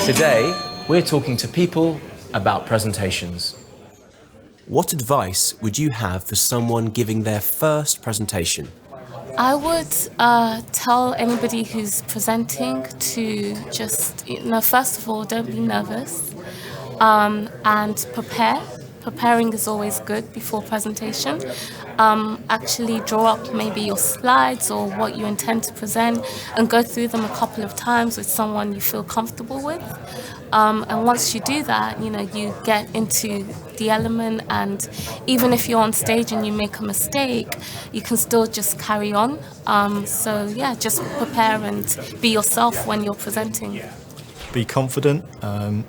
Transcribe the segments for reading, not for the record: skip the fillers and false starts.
Today, we're talking to people about presentations. What advice would you have for someone giving their first presentation? I would tell anybody who's presenting to just, first of all, don't be nervous and prepare. Preparing is always good before presentation. Actually draw up maybe your slides or what you intend to present and go through them a couple of times with someone you feel comfortable with. And once you do that, you get into the element, and even if you're on stage and you make a mistake, you can still just carry on. Just prepare and be yourself when you're presenting. Be confident.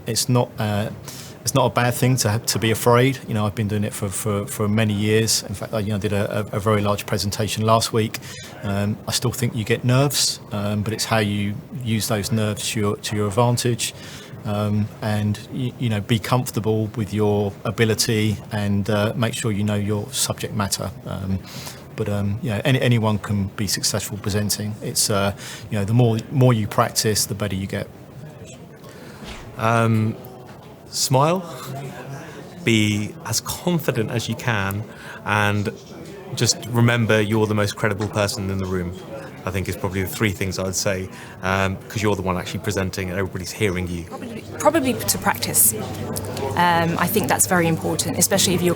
It's not a bad thing to be afraid. I've been doing it for many years. In fact, I did a very large presentation last week. I still think you get nerves, but it's how you use those nerves to your advantage. And be comfortable with your ability and make sure you know your subject matter. Anyone can be successful presenting. It's the more you practice, the better you get. Smile, be as confident as you can, and just remember you're the most credible person in the room. I think is probably the three things I would say, because you're the one actually presenting and everybody's hearing you. Probably to practice. I think that's very important, especially if you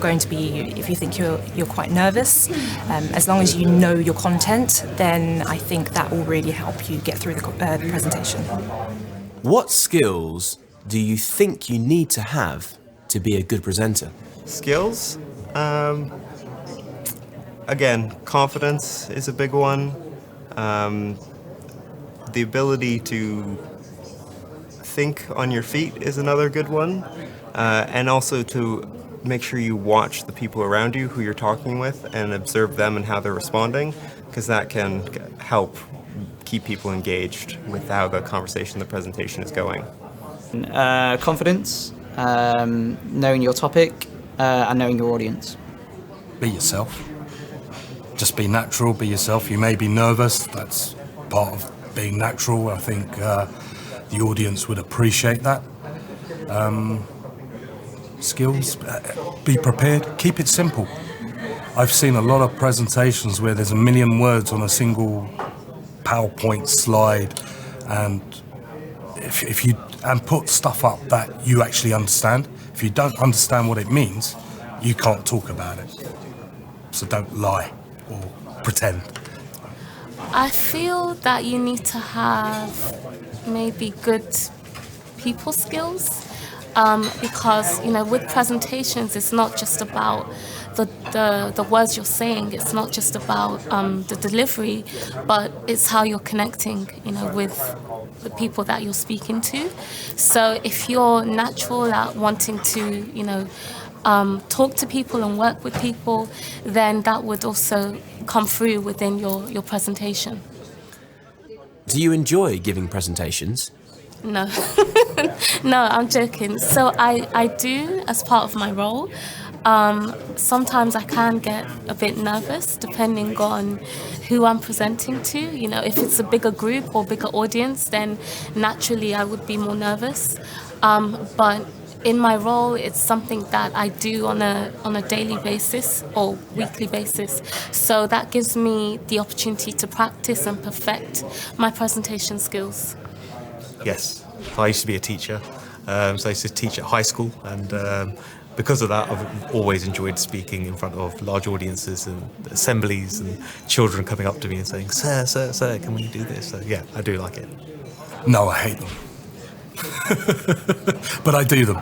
think you're quite nervous. As long as you know your content, then I think that will really help you get through the presentation. What skills do you think you need to have to be a good presenter? Skills? Again, confidence is a big one. The ability to think on your feet is another good one. And also to make sure you watch the people around you who you're talking with and observe them and how they're responding, because that can help keep people engaged with how the conversation, the presentation is going. Confidence, knowing your topic, and knowing your audience. Be yourself. Just be natural, be yourself. You may be nervous, that's part of being natural. I think the audience would appreciate that. Skills, be prepared, keep it simple. I've seen a lot of presentations where there's a million words on a single PowerPoint slide, and if you put stuff up that you actually understand. If you don't understand what it means, you can't talk about it. So don't lie or pretend. I feel that you need to have maybe good people skills, because with presentations, it's not just about the words you're saying. It's not just about the delivery, but it's how you're connecting, with the people that you're speaking to. So if you're natural at wanting to, talk to people and work with people, then that would also come through within your presentation. Do you enjoy giving presentations? No. No, I'm joking. So I do as part of my role. Sometimes I can get a bit nervous depending on who I'm presenting to. If it's a bigger group or bigger audience, then naturally I would be more nervous. But in my role, it's something that I do on a daily basis or weekly basis. So that gives me the opportunity to practice and perfect my presentation skills. Yes, I used to be a teacher, so I used to teach at high school, and because of that, I've always enjoyed speaking in front of large audiences and assemblies and children coming up to me and saying, "Sir, sir, sir, can we do this?" So yeah, I do like it. No, I hate them. But I do them.